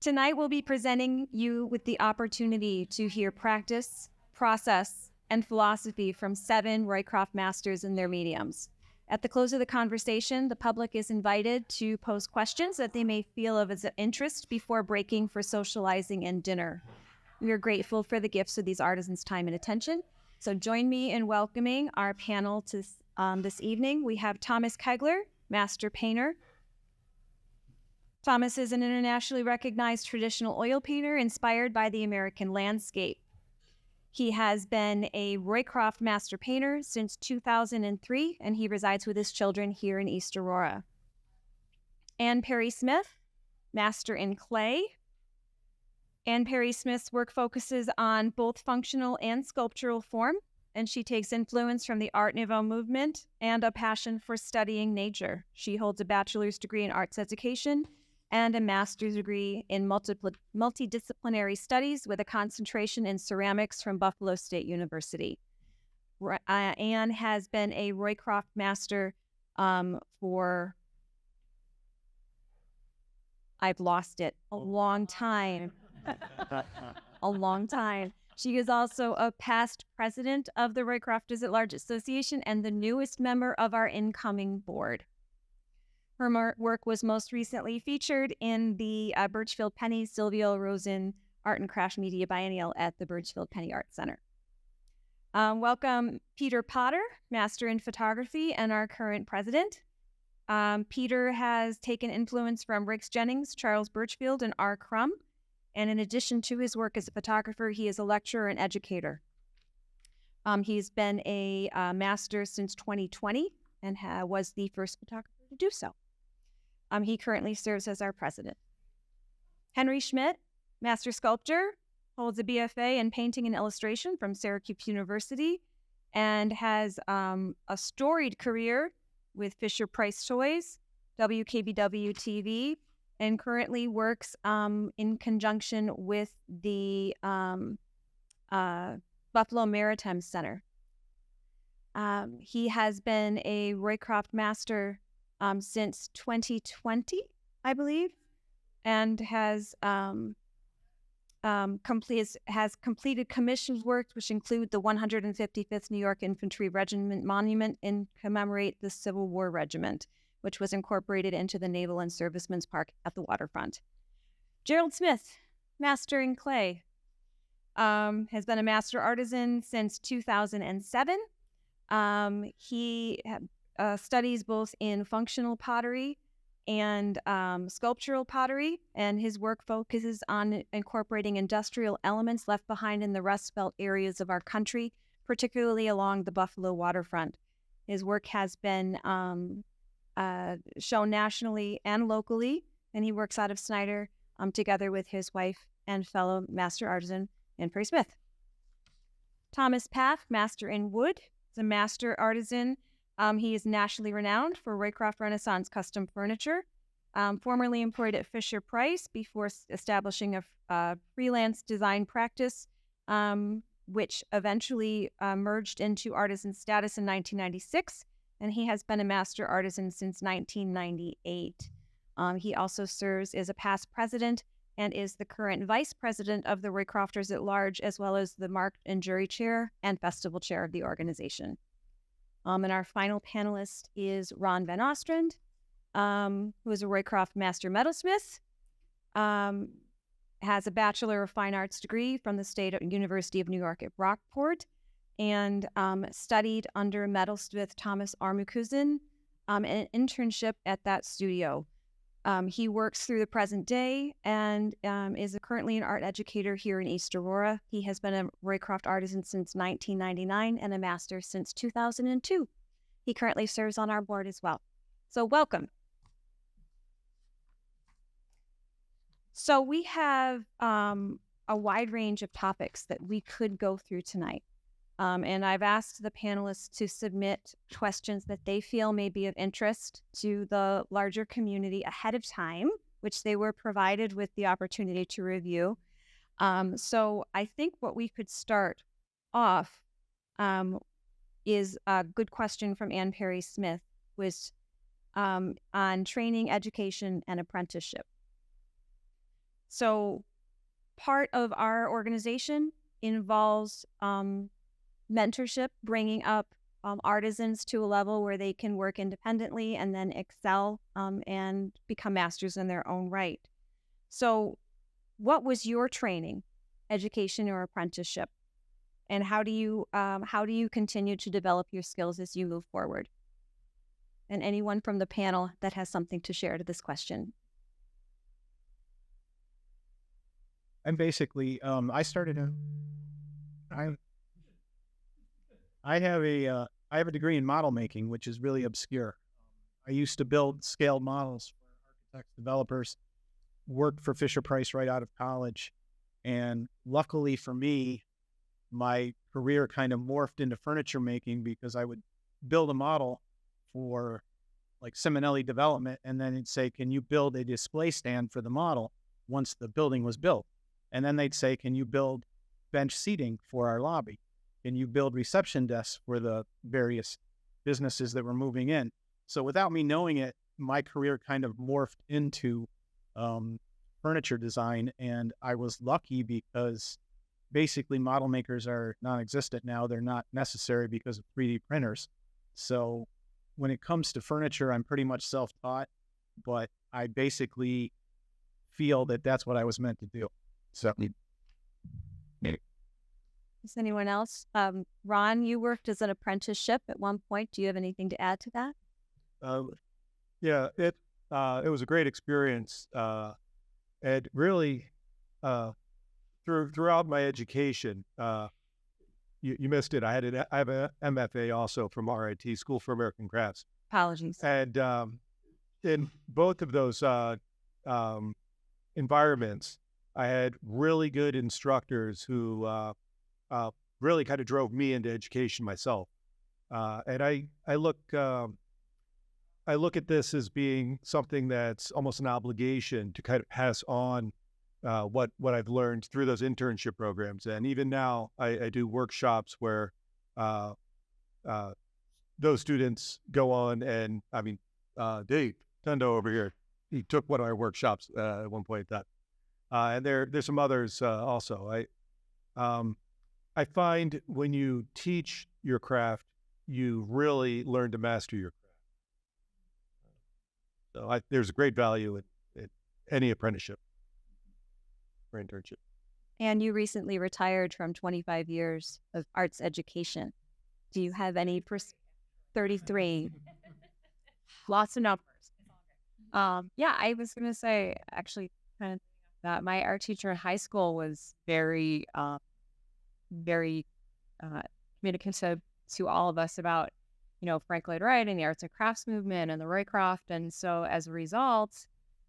Tonight we'll be presenting you with the opportunity to hear practice, process, and philosophy from 7 Roycroft Masters in their mediums. At the close of the conversation, the public is invited to pose questions that they may feel of as interest before breaking for socializing and dinner. We are grateful for the gifts of these artisans' time and attention. So join me in welcoming our panel to this evening. We have Thomas Kegler, Master Painter. Thomas is an internationally recognized traditional oil painter inspired by the American landscape. He has been a Roycroft Master Painter since 2003, and he resides with his children here in East Aurora. And PerrySmith, Master in Clay. And PerrySmith's work focuses on both functional and sculptural form, and she takes influence from the Art Nouveau movement and a passion for studying nature. She holds a bachelor's degree in arts education and a master's degree in multidisciplinary studies with a concentration in ceramics from Buffalo State University. Anne has been a Roycroft Master for, I've lost it, a long time. A long time. She is also a past president of the Roycrofters at Large Association and the newest member of our incoming board. Her work was most recently featured in the Birchfield Penny Sylvia Rosen Art and Craft Media Biennial at the Birchfield Penny Art Center. Welcome Peter Potter, Master in Photography and our current president. Peter has taken influence from Rix Jennings, Charles Birchfield, and R. Crum. And in addition to his work as a photographer, he is a lecturer and educator. He's been a master since 2020 and was the first photographer to do so. He currently serves as our president. Henry Schmidt, Master Sculptor, holds a BFA in Painting and Illustration from Syracuse University and has a storied career with Fisher-Price Toys, WKBW TV, and currently works in conjunction with the Buffalo Maritime Center. He has been a Roycroft Master since 2020, I believe, and has completed commissioned works which include the 155th New York Infantry Regiment Monument and commemorate the Civil War Regiment, which was incorporated into the Naval and Servicemen's Park at the waterfront. Gerald Smith, Master in Clay, has been a master artisan since 2007. He studies both in functional pottery and sculptural pottery, and his work focuses on incorporating industrial elements left behind in the Rust Belt areas of our country, particularly along the Buffalo waterfront. His work has been shown nationally and locally, and he works out of Snyder together with his wife and fellow master artisan, Anne PerrySmith. Thomas Pafk, Master in Wood, is a master artisan. He is nationally renowned for Roycroft Renaissance custom furniture, formerly employed at Fisher-Price before establishing a freelance design practice, which eventually merged into artisan status in 1996. And he has been a master artisan since 1998. He also serves as a past president and is the current vice president of the Roycrofters at Large, as well as the Mark and Jury Chair and Festival Chair of the organization. And our final panelist is VanOstrand, who is a Roycroft Master Metalsmith, has a Bachelor of Fine Arts degree from the University of New York at Rockport, and studied under metalsmith Thomas Armukusen, an internship at that studio. He works through the present day and is currently an art educator here in East Aurora. He has been a Roycroft artisan since 1999 and a master since 2002. He currently serves on our board as well. So welcome. So we have a wide range of topics that we could go through tonight. And I've asked the panelists to submit questions that they feel may be of interest to the larger community ahead of time, which they were provided with the opportunity to review. So I think what we could start off is a good question from Anne PerrySmith, was on training, education, and apprenticeship. So part of our organization involves mentorship, bringing up artisans to a level where they can work independently and then excel and become masters in their own right. So what was your training, education, or apprenticeship? And how do you continue to develop your skills as you move forward? And anyone from the panel that has something to share to this question. I'm basically, I started I have a degree in model making, which is really obscure. I used to build scaled models for architects, developers, worked for Fisher-Price right out of college. And luckily for me, my career kind of morphed into furniture making because I would build a model for like Simonelli development, and then it'd say, can you build a display stand for the model once the building was built? And then they'd say, can you build bench seating for our lobby? Can you build reception desks for the various businesses that were moving in? So without me knowing it, my career kind of morphed into furniture design. And I was lucky because basically model makers are non-existent now. They're not necessary because of 3D printers. So when it comes to furniture, I'm pretty much self-taught, but I basically feel that that's what I was meant to do. So, is anyone else? Ron, you worked as an apprenticeship at one point. Do you have anything to add to that? Yeah, it was a great experience. And really, throughout my education, you missed it. I have a MFA also from RIT, School for American Crafts. Apologies. And in both of those environments, I had really good instructors who really kind of drove me into education myself. And I look at this as being something that's almost an obligation to kind of pass on what I've learned through those internship programs. And even now, I do workshops where those students go on, and I mean, Dave Tendo over here, he took one of our workshops at one point in time. And there's some others also. I find when you teach your craft, you really learn to master your craft. So there's a great value in any apprenticeship or internship. And you recently retired from 25 years of arts education. Do you have any 33? Lots of numbers. Yeah, I was going to say, actually, kind of that my art teacher in high school was very communicative to all of us about, Frank Lloyd Wright and the arts and crafts movement and the Roycroft. And so as a result,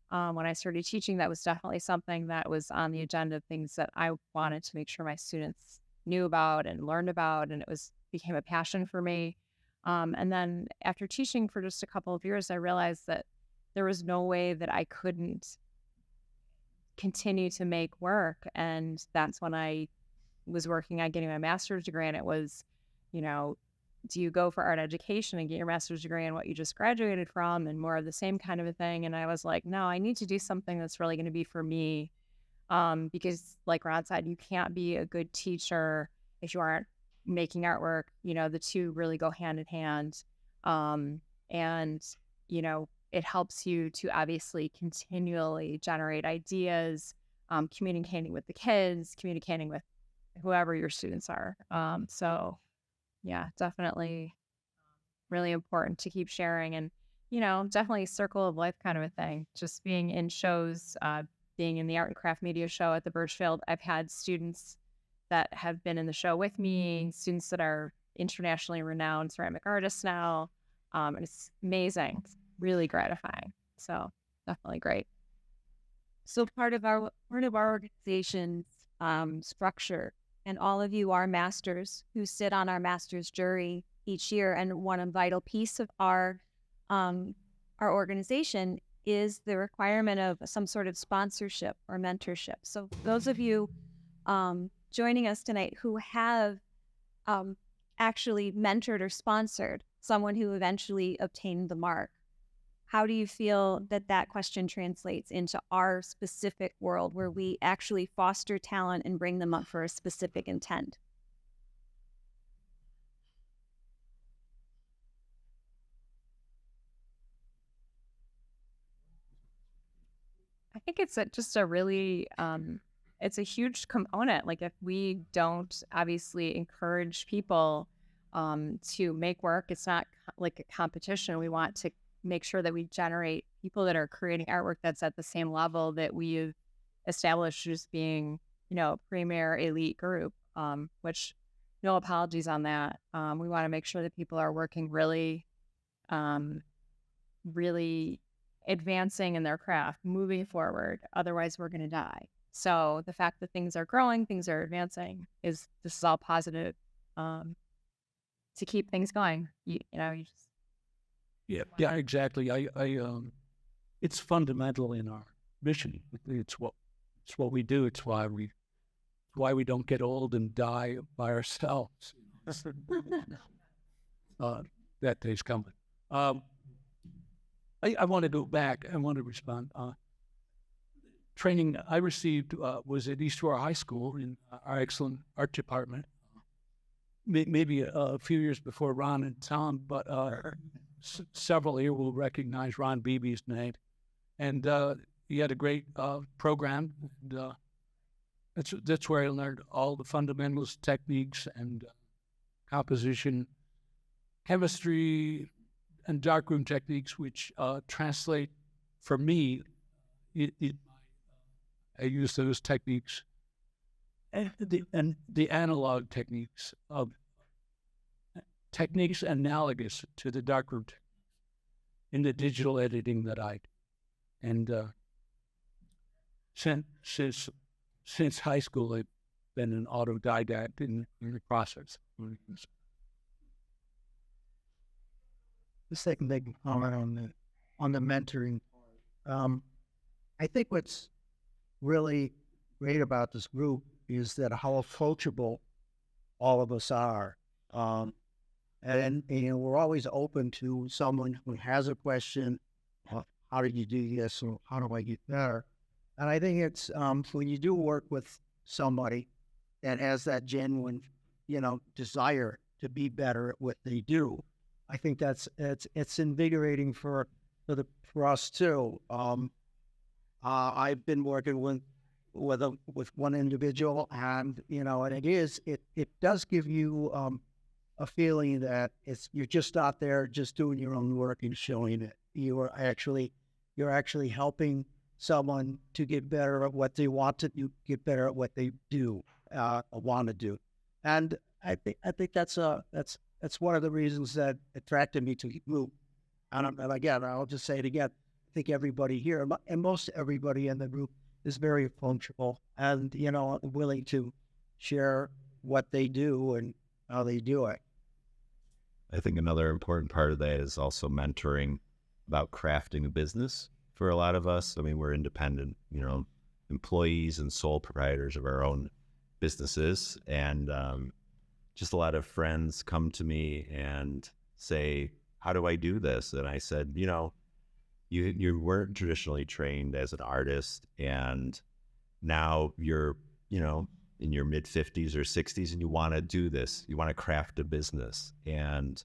when I started teaching, that was definitely something that was on the agenda of things that I wanted to make sure my students knew about and learned about. And it became a passion for me. And then after teaching for just a couple of years, I realized that there was no way that I couldn't continue to make work. And that's when I was working on getting my master's degree. And it was, do you go for art education and get your master's degree in what you just graduated from and more of the same kind of a thing? And I was like, no, I need to do something that's really going to be for me. Because like Ron said, you can't be a good teacher if you aren't making artwork. The two really go hand in hand. And, it helps you to obviously continually generate ideas, communicating with the kids, communicating with whoever your students are. So yeah, definitely really important to keep sharing, and, definitely a circle of life kind of a thing. Just being in shows, being in the art and craft media show at the Birchfield, I've had students that have been in the show with me, students that are internationally renowned ceramic artists now. And it's amazing. It's really gratifying. So definitely great. So part of our organization's structure, and all of you are masters who sit on our master's jury each year. And one vital piece of our organization is the requirement of some sort of sponsorship or mentorship. So those of you joining us tonight who have actually mentored or sponsored someone who eventually obtained the mark, how do you feel that that question translates into our specific world where we actually foster talent and bring them up for a specific intent? I think it's just a really, it's a huge component. Like if we don't obviously encourage people to make work, it's not like a competition. We want to make sure that we generate people that are creating artwork that's at the same level that we've established as being, a premier elite group, which no apologies on that. We want to make sure that people are working really, really advancing in their craft, moving forward. Otherwise, we're going to die. So the fact that things are growing, things are advancing, this is all positive to keep things going. You just Yeah, exactly. It's fundamental in our mission. It's what we do. It's why we don't get old and die by ourselves. That day's coming. I want to go back. I want to respond. Training I received was at East Aurora High School in our excellent art department. Maybe a few years before Ron and Tom, but several here will recognize Ron Beebe's name. And he had a great program. And, that's where I learned all the fundamentals, techniques, and composition, chemistry, and darkroom techniques, which translate for me. I use those techniques and the analog techniques of techniques analogous to the darkroom techniques in the digital editing that I do. And since high school, I've been an autodidact in the process. The second big comment on the mentoring part. I think what's really great about this group is that how approachable all of us are. And we're always open to someone who has a question. How did you do this? Or how do I get better? And I think it's when you do work with somebody that has that genuine, desire to be better at what they do, I think it's invigorating for us too. I've been working with one individual, and and it does give you a feeling that you're just out there just doing your own work and showing it. You're actually helping someone to get better at what they want to do, get better at what they do want to do, and I think that's one of the reasons that attracted me to the group. And again, I'll just say it again. I think everybody here, and most everybody in the group, is very approachable and willing to share what they do and how they do it. I think another important part of that is also mentoring about crafting a business for a lot of us. I mean, we're independent, employees and sole proprietors of our own businesses. And just a lot of friends come to me and say, how do I do this? And I said, you weren't traditionally trained as an artist, and now you're, in your mid 50s or 60s, and you want to do this. You want to craft a business, and,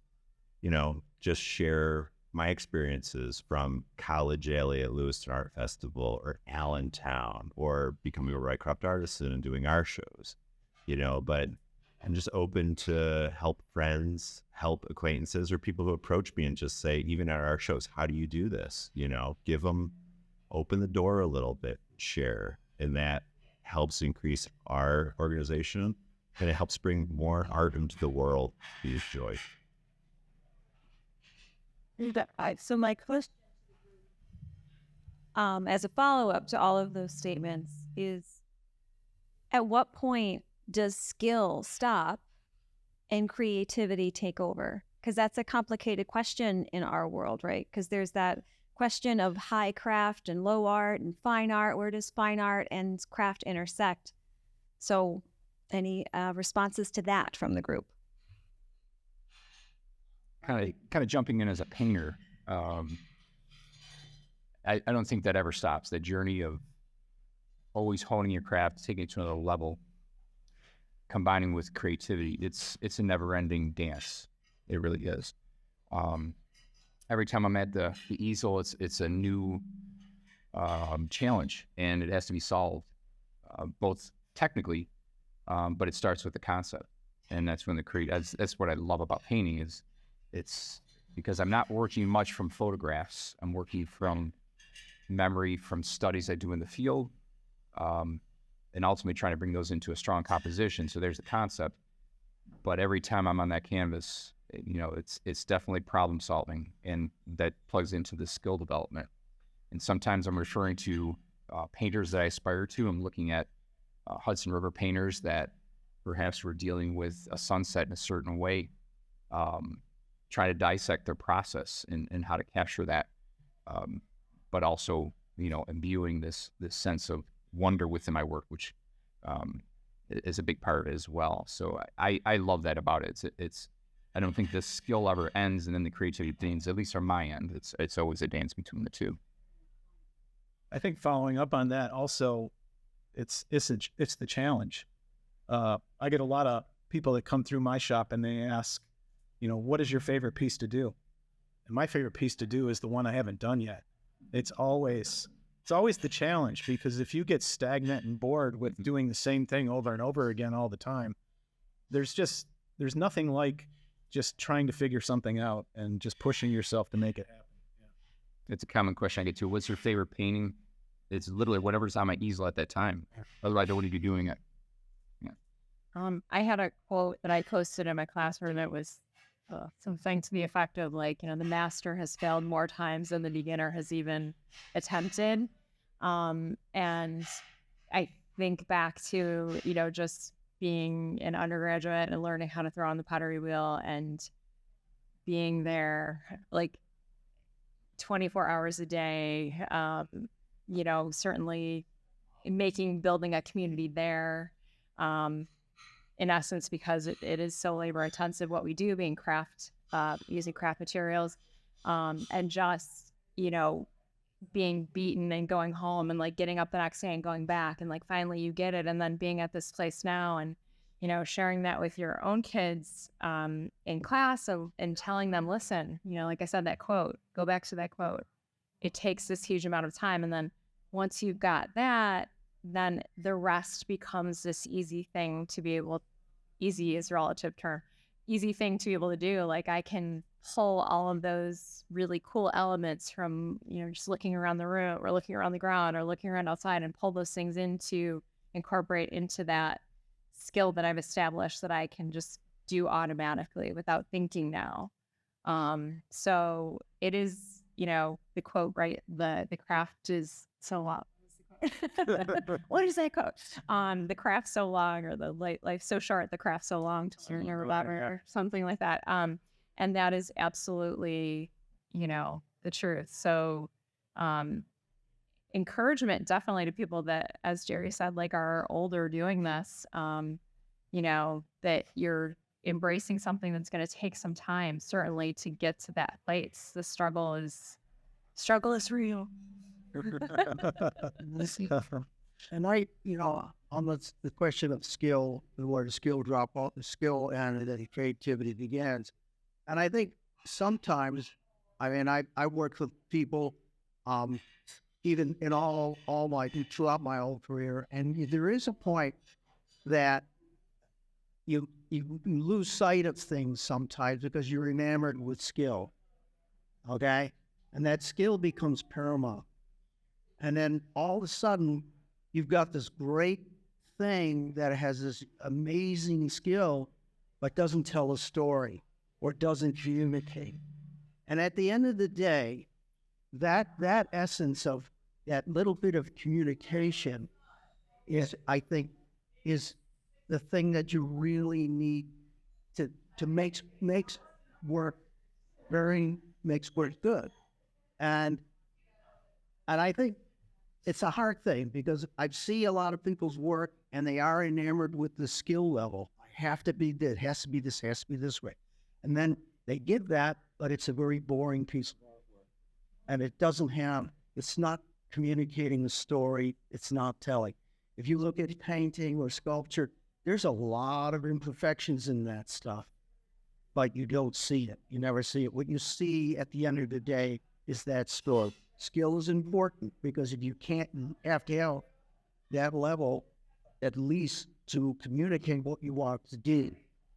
just share my experiences from College Alley at Lewiston Art Festival, or Allentown, or becoming a Roycroft artisan and doing our shows, but I'm just open to help friends, help acquaintances, or people who approach me and just say, even at our shows, how do you do this? Give them, open the door a little bit, share. And that helps increase our organization, and it helps bring more art into the world to enjoy. So my question, as a follow-up to all of those statements, is at what point does skill stop and creativity take over? Because that's a complicated question in our world, right? Because there's that question of high craft and low art and fine art. Where does fine art and craft intersect? So any responses to that from the group? Kind of jumping in as a painter. I don't think that ever stops. The journey of always honing your craft, taking it to another level, combining with creativity, it's a never-ending dance. It really is. Every time I'm at the easel, it's a new challenge, and it has to be solved, both technically, but it starts with the concept, and that's when that's what I love about painting is it's because I'm not working much from photographs. I'm working from memory, from studies I do in the field, and ultimately trying to bring those into a strong composition. So there's the concept, but every time I'm on that canvas, it's definitely problem solving, and that plugs into the skill development. And sometimes I'm referring to painters that I aspire to. I'm looking at Hudson River painters that perhaps were dealing with a sunset in a certain way, try to dissect their process and how to capture that, but also, imbuing this sense of wonder within my work, which is a big part of it as well. So I love that about it. It's I don't think this skill ever ends, and then the creativity things, at least on my end, it's always a dance between the two. I think following up on that also, it's the challenge. I get a lot of people that come through my shop and they ask, what is your favorite piece to do? And my favorite piece to do is the one I haven't done yet. It's always the challenge, because if you get stagnant and bored with doing the same thing over and over again all the time, there's nothing like just trying to figure something out and just pushing yourself to make it happen. It's a common question I get too. What's your favorite painting? It's literally whatever's on my easel at that time. Otherwise, I wouldn't be doing it. Yeah. I had a quote that I posted in my classroom that was something to the effect of the master has failed more times than the beginner has even attempted. And I think back to, just being an undergraduate and learning how to throw on the pottery wheel and being there 24 hours a day, certainly building a community there, in essence, because it is so labor intensive what we do, being using craft materials, and just, being beaten and going home and getting up the next day and going back and finally you get it, and then being at this place now and sharing that with your own kids in class and telling them, listen, like I said, that quote, go back to that quote. It takes this huge amount of time, and then once you've got that, then the rest becomes this easy thing to be able. Easy is a relative term. Easy thing to be able to do. I can pull all of those really cool elements from, just looking around the room or looking around the ground or looking around outside and pull those things incorporate into that skill that I've established that I can just do automatically without thinking now. So it is, the quote, right? The craft is so long. What is that quote? The craft so long, or the life so short, the craft so long to learn or something like that. And that is absolutely, the truth. So, encouragement definitely to people that, as Jerry said, are older doing this, that you're embracing something that's going to take some time, certainly, to get to that place. The struggle is real. And on the question of skill, where the skill drop off, the skill and the creativity begins. And I think sometimes, I work with people, even in throughout my whole career, and there is a point that you lose sight of things sometimes because you're enamored with skill. Okay? And that skill becomes paramount. And then all of a sudden, you've got this great thing that has this amazing skill, but doesn't tell a story or doesn't communicate. And at the end of the day, that essence of that little bit of communication I think, is the thing that you really need to makes work good. And I think it's a hard thing, because I see a lot of people's work and they are enamored with the skill level. I have to be this, has to be this way. And then they give that, but it's a very boring piece of artwork. And it doesn't have It's not communicating the story. It's not telling. If you look at painting or sculpture, there's a lot of imperfections in that stuff, but you don't see it. You never see it. What you see at the end of the day is that story. Skill is important because if you can't, you have to have that level at least to communicate what you want to do.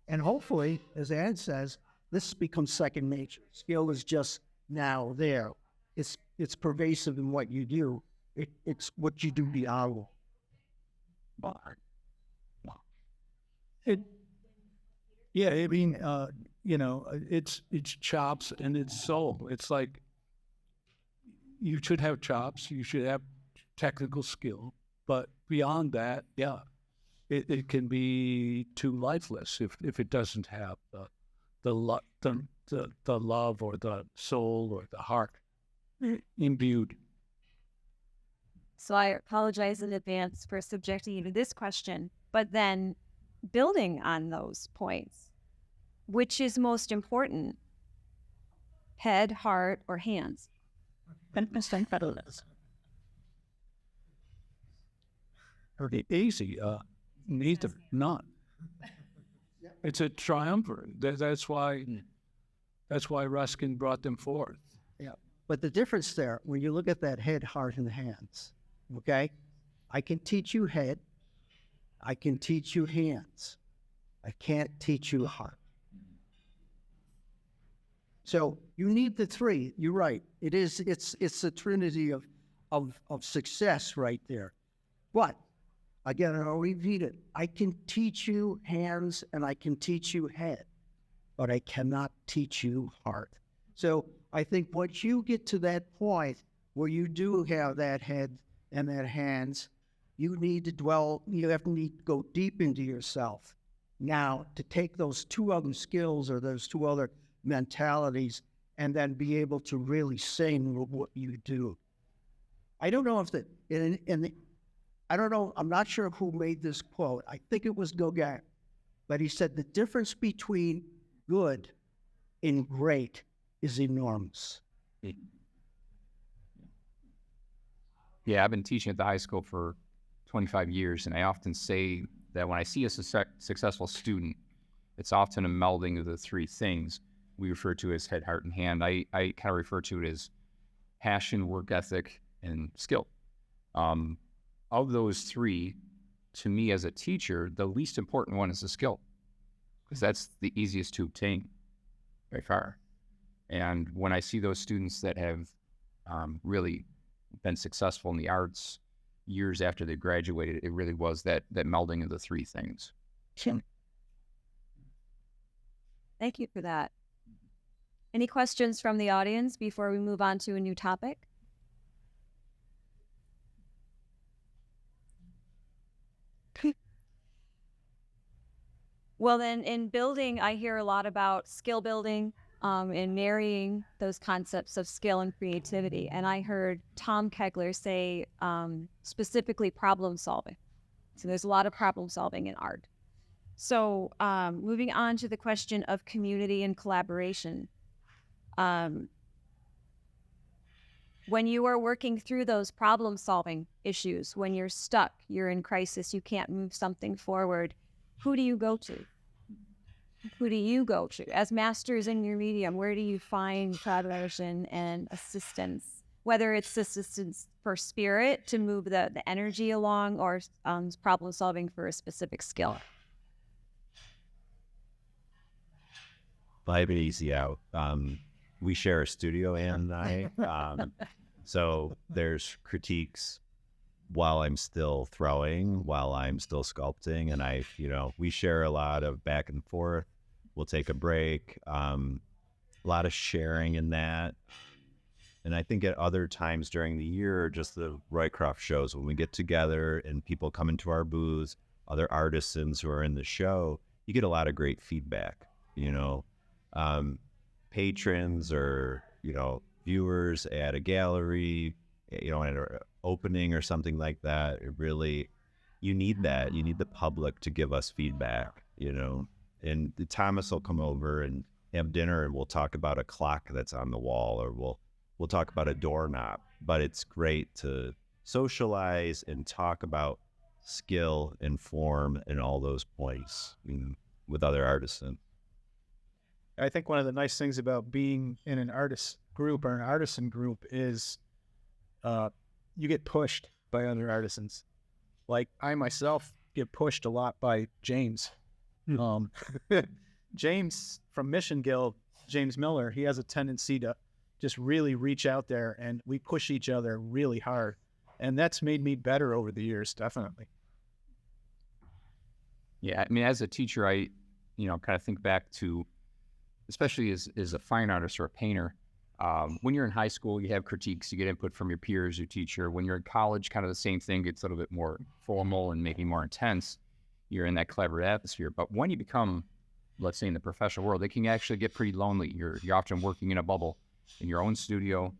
And hopefully, as Ed says, this becomes second nature. Skill is just now there. It's pervasive in what you do. It's what you do beyond. Yeah, I mean, it's chops and it's soul. It's like you should have chops, you should have technical skill, but beyond that, yeah, it can be too lifeless if it doesn't have the love or the soul or the heart imbued. So I apologize in advance for subjecting you to this question, but then building on those points, which is most important, head, heart, or hands? Easy, neither, none. It's a triumvirate. That's why Ruskin brought them forth. Yeah, but the difference there, when you look at that head, heart, and hands, okay? I can teach you head. I can teach you hands. I can't teach you heart. So you need the three. You're right. It's a trinity of success right there. But again, I'll repeat it. I can teach you hands and I can teach you head, but I cannot teach you heart. So I think once you get to that point where you do have that head and that hands, you need to need to go deep into yourself now to take those two other skills or those two other mentalities and then be able to really sing what you do. I don't know if I don't know, I'm not sure who made this quote. I think it was Gauguin, but he said the difference between good and great is enormous. Yeah, I've been teaching at the high school for 25 years, and I often say that when I see a successful student, it's often a melding of the three things we refer to as head, heart, and hand. I kind of refer to it as passion, work ethic, and skill. Of those three, to me as a teacher, the least important one is the skill, because that's the easiest to obtain by far. And when I see those students that have really been successful in the arts years after they graduated, it really was that melding of the three things. Thank you for that. Any questions from the audience before we move on to a new topic? Well, then in building, I hear a lot about skill building and marrying those concepts of skill and creativity. And I heard Tom Kegler say specifically problem solving. So there's a lot of problem solving in art. So moving on to the question of community and collaboration. When you are working through those problem solving issues, when you're stuck, you're in crisis, you can't move something forward, who do you go to? Who do you go to? As masters in your medium, where do you find collaboration and assistance? Whether it's assistance for spirit to move the energy along or problem solving for a specific skill. Vibe it easy out. We share a studio, Ann and I. So there's critiques while I'm still throwing, while I'm still sculpting, and we share a lot of back and forth. We'll take a break, a lot of sharing in that. And I think at other times during the year, just the Roycroft shows, when we get together and people come into our booths, other artisans who are in the show, you get a lot of great feedback, patrons or, viewers at a gallery, at an opening or something like that. It really, you need that. You need the public to give us feedback, and Thomas will come over and have dinner and we'll talk about a clock that's on the wall, or we'll we'll talk about a doorknob, but it's great to socialize and talk about skill and form and all those points with other artisans. I think one of the nice things about being in an artist group or an artisan group is you get pushed by other artisans. Like I myself get pushed a lot by James. James from Mission Guild, James Miller, he has a tendency to just really reach out there, and we push each other really hard. And that's made me better over the years, definitely. Yeah, I mean, as a teacher, I, kind of think back to, especially as a fine artist or a painter, when you're in high school, you have critiques, you get input from your peers, your teacher. When you're in college, kind of the same thing, gets a little bit more formal and maybe more intense. You're in that collaborative atmosphere. But when you become, let's say in the professional world, it can actually get pretty lonely. You're often working in a bubble in your own studio.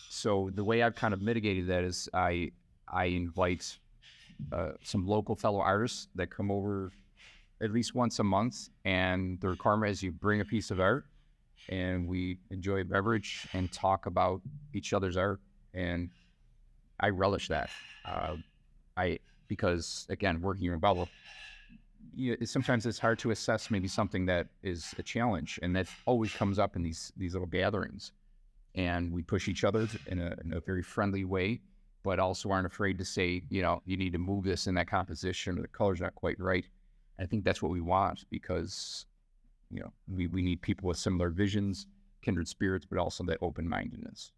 So the way I've kind of mitigated that is I invite some local fellow artists that come over at least once a month, and the requirement is you bring a piece of art, and we enjoy a beverage and talk about each other's art, and I relish that. Because again, working in a bubble, sometimes it's hard to assess maybe something that is a challenge, and that always comes up in these little gatherings, and we push each other in a very friendly way, but also aren't afraid to say, you need to move this in that composition, or the color's not quite right. I think that's what we want, because we need people with similar visions, kindred spirits, but also that open-mindedness.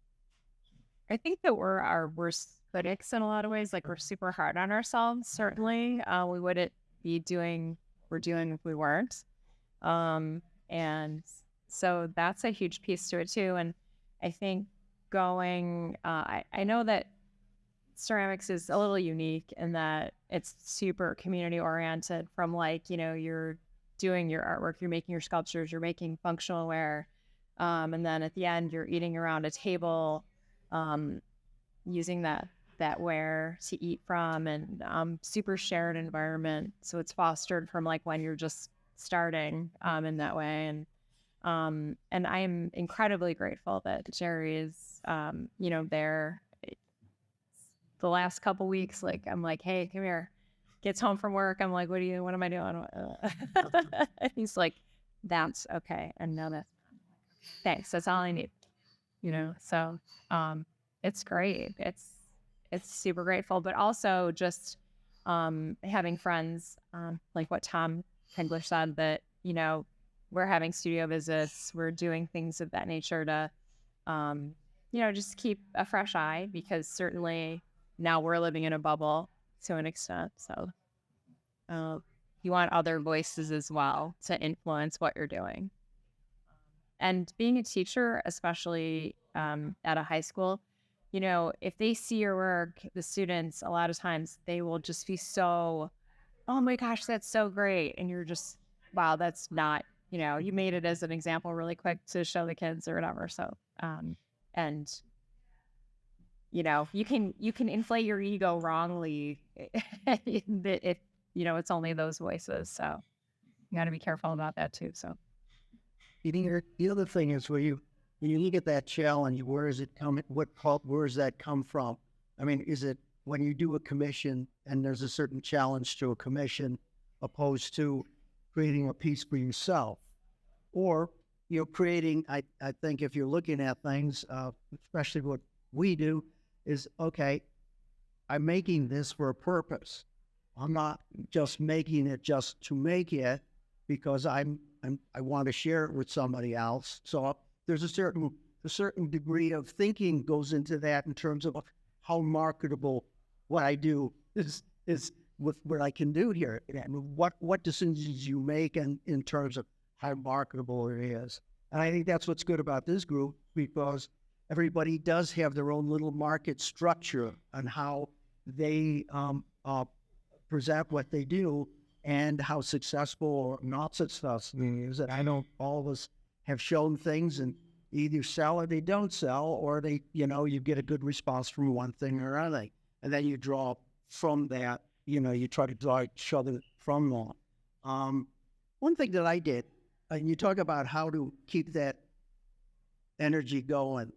I think that we're our worst critics in a lot of ways. Like, we're super hard on ourselves, certainly. We wouldn't be doing what we're doing if we weren't. And so that's a huge piece to it too. And I think I know that ceramics is a little unique in that it's super community oriented, from you're doing your artwork, you're making your sculptures, you're making functional ware. And then at the end, you're eating around a table, using that ware to eat from, and super shared environment. So it's fostered from when you're just starting in that way. And I am incredibly grateful that Jerry is, there. The last couple weeks, I'm like, hey, come here. Gets home from work. I'm like, what am I doing? And he's like, that's okay. And no, that's thanks. That's all I need. So it's great. It's super grateful, but also just having friends, like what Tom Kegler said, that, we're having studio visits, we're doing things of that nature to, just keep a fresh eye, because certainly now we're living in a bubble to an extent. So you want other voices as well to influence what you're doing. And being a teacher, especially at a high school, if they see your work, the students, a lot of times they will just be so, oh my gosh, that's so great. And you're just, wow, that's not, you made it as an example really quick to show the kids or whatever. So, and you can inflate your ego wrongly if it's only those voices. So you got to be careful about that too. So the other thing is, when you look at that challenge, where is it coming? Where does that come from? I mean, is it when you do a commission and there's a certain challenge to a commission, opposed to creating a piece for yourself, or creating? I think if you're looking at things, especially what we do, is okay, I'm making this for a purpose. I'm not just making it just to make it because I want to share it with somebody else. So there's a certain degree of thinking goes into that, in terms of how marketable what I do is with what I can do here, and what decisions you make in terms of how marketable it is. And I think that's what's good about this group, because everybody does have their own little market structure on how they present what they do, and how successful or not successful it is. And I know all of us have shown things and either sell or they don't sell, or they, you get a good response from one thing or another. And then you draw from that, you try to draw each other from that. One thing that I did, and you talk about how to keep that energy going.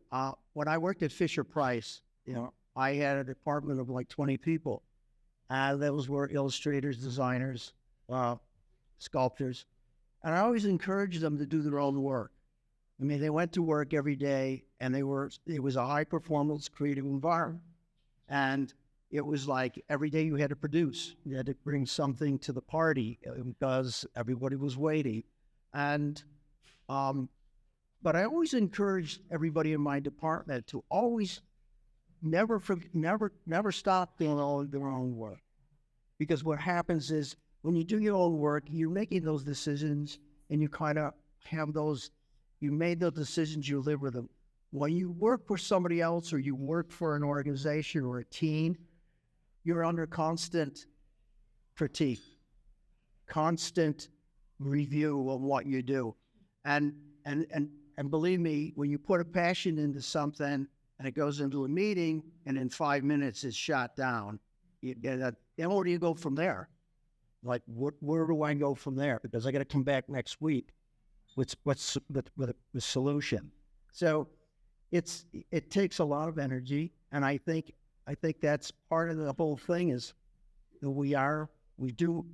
when I worked at Fisher Price, I had a department of like 20 people. Those were illustrators, designers, sculptors. And I always encouraged them to do their own work. I mean, they went to work every day, and it was a high performance creative environment. And it was like every day you had to produce. You had to bring something to the party because everybody was waiting. And, but I always encouraged everybody in my department to always never stop doing their own work. Because what happens is when you do your own work, you're making those decisions, and you kind of have those, you made those decisions, you live with them. When you work for somebody else, or you work for an organization or a team, you're under constant critique, constant review of what you do. And believe me, when you put a passion into something and it goes into a meeting and in 5 minutes it's shot down, then where do you go from there? Like, where do I go from there? Because I got to come back next week with a solution. So it takes a lot of energy, and I think that's part of the whole thing is that we do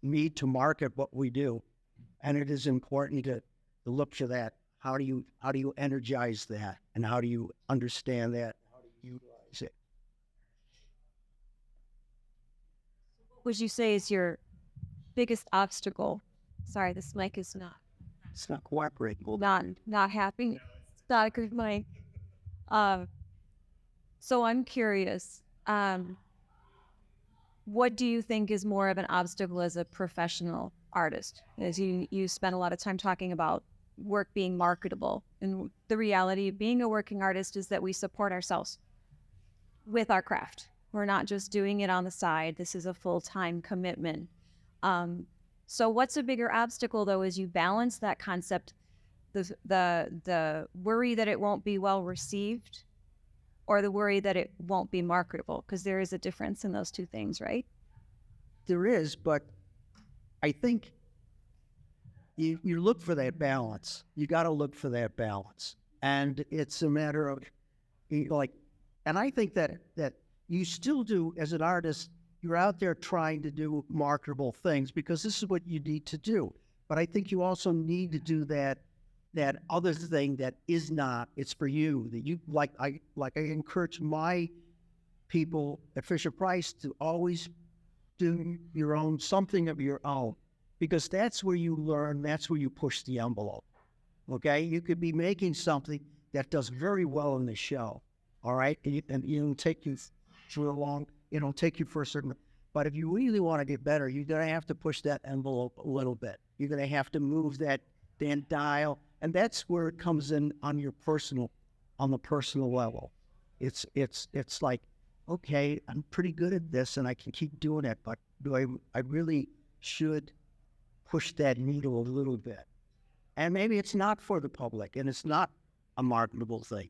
need to market what we do, and it is important to look for that. How do you energize that, and how do you understand that? How do you utilize it? What would you say is your biggest obstacle? Sorry, this mic is not. It's not cooperating. Not happy. It's not a good mic. So I'm curious. What do you think is more of an obstacle as a professional artist? As you spend a lot of time talking about work being marketable, and the reality of being a working artist is that we support ourselves with our craft. We're not just doing it on the side. This is a full-time commitment. So what's a bigger obstacle, though, as you balance that concept, the worry that it won't be well received, or the worry that it won't be marketable? Because there is a difference in those two things, right? There is, but I think you look for that balance. You got to look for that balance. And it's a matter of, like, and I think that you still do, as an artist, you're out there trying to do marketable things because this is what you need to do. But I think you also need to do that other thing that is not, it's for you, that you, like I encourage my people at Fisher Price to always do something of your own, because that's where you learn, that's where you push the envelope, okay? You could be making something that does very well in the show, all right? And it'll take you through it'll take you for a certain, but if you really want to get better, you're going to have to push that envelope a little bit. You're going to have to move that dial, and that's where it comes in on the personal level. It's like, okay, I'm pretty good at this and I can keep doing it, but I really should push that needle a little bit. And maybe it's not for the public, and it's not a marketable thing,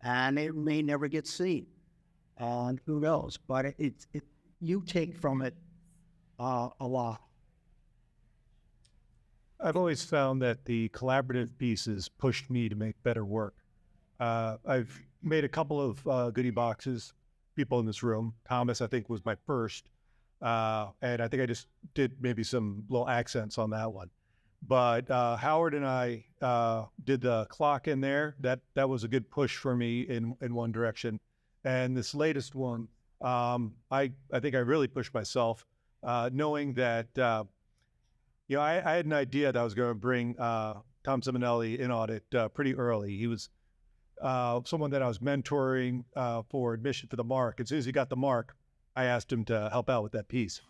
and it may never get seen, and who knows, but you take from it a lot. I've always found that the collaborative pieces pushed me to make better work. I've made a couple of goodie boxes. People in this room, Thomas, I think, was my first. And I think I just did maybe some little accents on that one. But Howard and I did the clock in there. That was a good push for me in one direction. And this latest one, I think I really pushed myself, knowing that I had an idea that I was going to bring Tom Simonelli in on it pretty early. He was someone that I was mentoring for admission for the mark. As soon as he got the mark, I asked him to help out with that piece.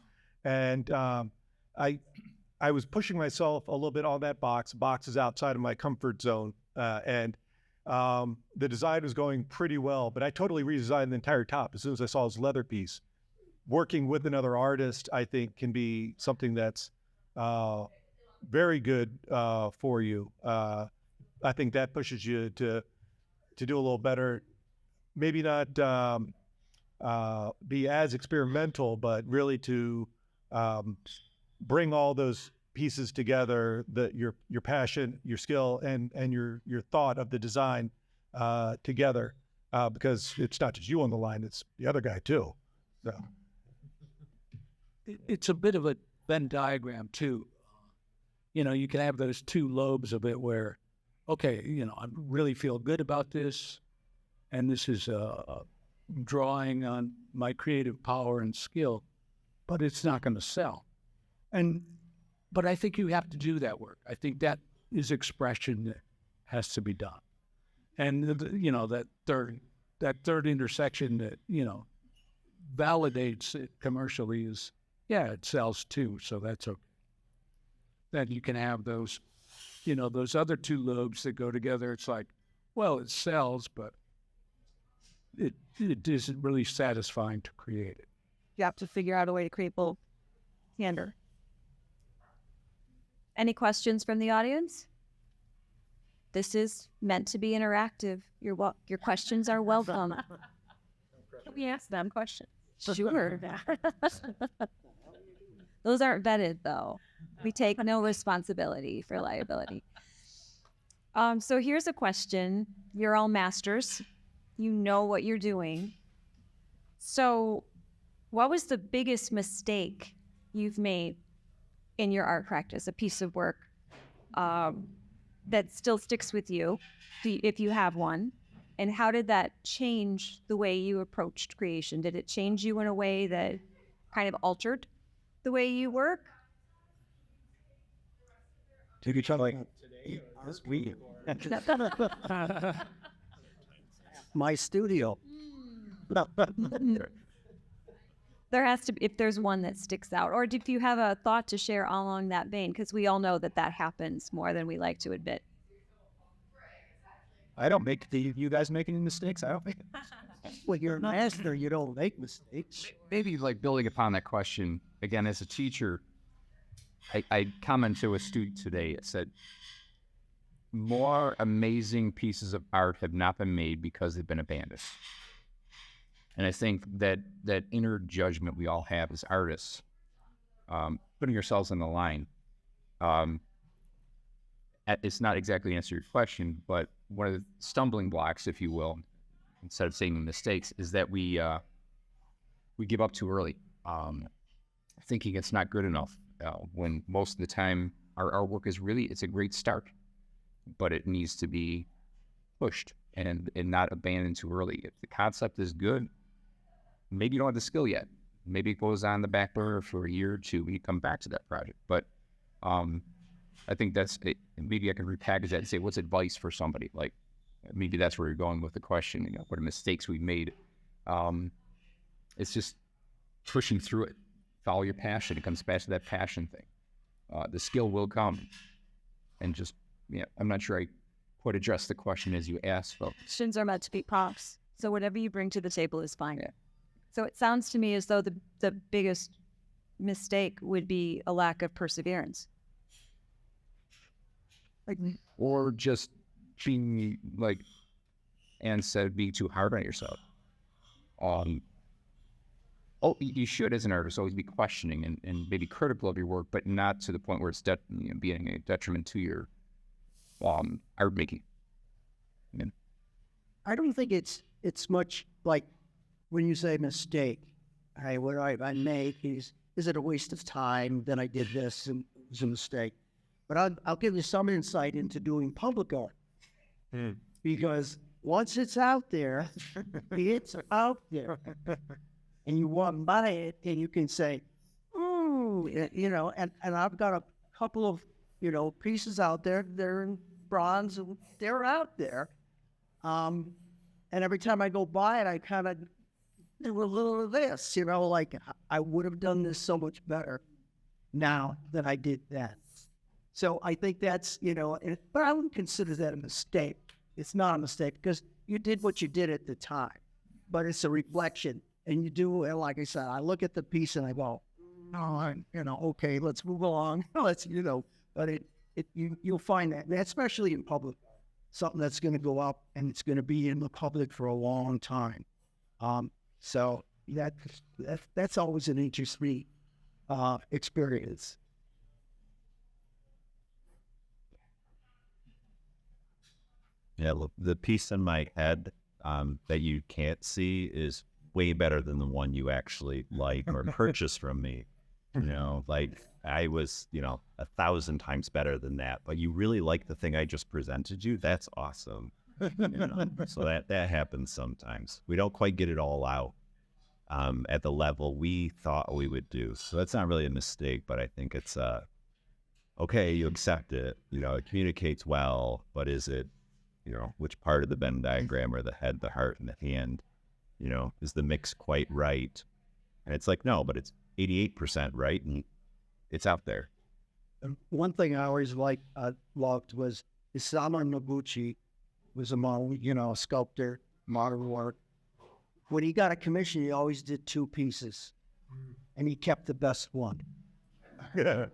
And I was pushing myself a little bit on that box. Box is outside of my comfort zone. And the design was going pretty well, but I totally redesigned the entire top as soon as I saw his leather piece. Working with another artist, I think, can be something that's very good for you. I think that pushes you to do a little better. Maybe not be as experimental, but really to bring all those pieces together, your passion, your skill, and your thought of the design together because it's not just you on the line; it's the other guy too. So It's a bit of a Venn diagram too. You can have those two lobes of it where, okay, I really feel good about this, and this is drawing on my creative power and skill, but it's not going to sell. But I think you have to do that work. I think that is expression that has to be done. And that third intersection that validates it commercially is, yeah, it sells too, so that's okay. Then you can have those other two lobes that go together. It's like, well, it sells, but it isn't really satisfying to create it. You have to figure out a way to create both. Candor. Any questions from the audience? This is meant to be interactive. Your questions are welcome. Can we ask them questions? Sure. Those aren't vetted, though. We take no responsibility for liability. So here's a question. You're all masters. You know what you're doing. So what was the biggest mistake you've made in your art practice, a piece of work that still sticks with you, if you have one? And how did that change the way you approached creation? Did it change you in a way that kind of altered the way you work? Did you try like today or this week? My studio. There has to be, if there's one that sticks out, or if you have a thought to share along that vein, because we all know that happens more than we like to admit. I don't make you guys make any mistakes. I don't make. Well, you're a master. You don't make mistakes. Maybe like building upon that question again as a teacher, I commented to a student today. It said, more amazing pieces of art have not been made because they've been abandoned. And I think that inner judgment we all have as artists, putting ourselves on the line, it's not exactly an answer to your question, but one of the stumbling blocks, if you will, instead of saying mistakes, is that we give up too early, thinking it's not good enough, when most of the time our work is really, it's a great start, but it needs to be pushed and not abandoned too early. If the concept is good, maybe you don't have the skill yet. Maybe it goes on the back burner for a year or two when you come back to that project. But I think that's it. Maybe I can repackage that and say, what's advice for somebody? Like, maybe that's where you're going with the question. What are mistakes we've made? It's just pushing through it. Follow your passion. It comes back to that passion thing. The skill will come. And just, I'm not sure I quite addressed the question as you asked, folks. Questions are meant to be prompts. So whatever you bring to the table is fine. Yeah. So it sounds to me as though the biggest mistake would be a lack of perseverance. Or just being, like Anne said, being too hard on yourself. You should, as an artist, always be questioning and maybe critical of your work, but not to the point where it's being a detriment to your art making. I don't think it's much like when you say mistake. What I make is it a waste of time? Then I did this and it was a mistake. But I'll give you some insight into doing public art. Because once it's out there, it's out there. And you walk by it and you can say, ooh, and I've got a couple of, pieces out there. They're in bronze and they're out there. And every time I go by it, I kind of do a little of this, like I would have done this so much better now than I did then. So I think that's, but I wouldn't consider that a mistake. It's not a mistake because you did what you did at the time, but it's a reflection. And you do, and like I said, I look at the piece and I go, okay, let's move along. But you'll find that, especially in public, something that's going to go up and it's going to be in the public for a long time. So that's always an interesting experience. Yeah, look, the piece in my head that you can't see is way better than the one you actually like or purchase from me. You know, like I was, 1,000 times better than that. But you really like the thing I just presented you. That's awesome. So that happens sometimes. We don't quite get it all out at the level we thought we would do. So that's not really a mistake, but I think it's okay. You accept it. It communicates well, but is it? Which part of the Venn diagram or the head, the heart, and the hand, is the mix quite right? And it's like, no, but it's 88% right, and it's out there. One thing I always loved was Isamu Noguchi was a model, a sculptor, modern work. When he got a commission, he always did 2 pieces, and he kept the best one. Yeah.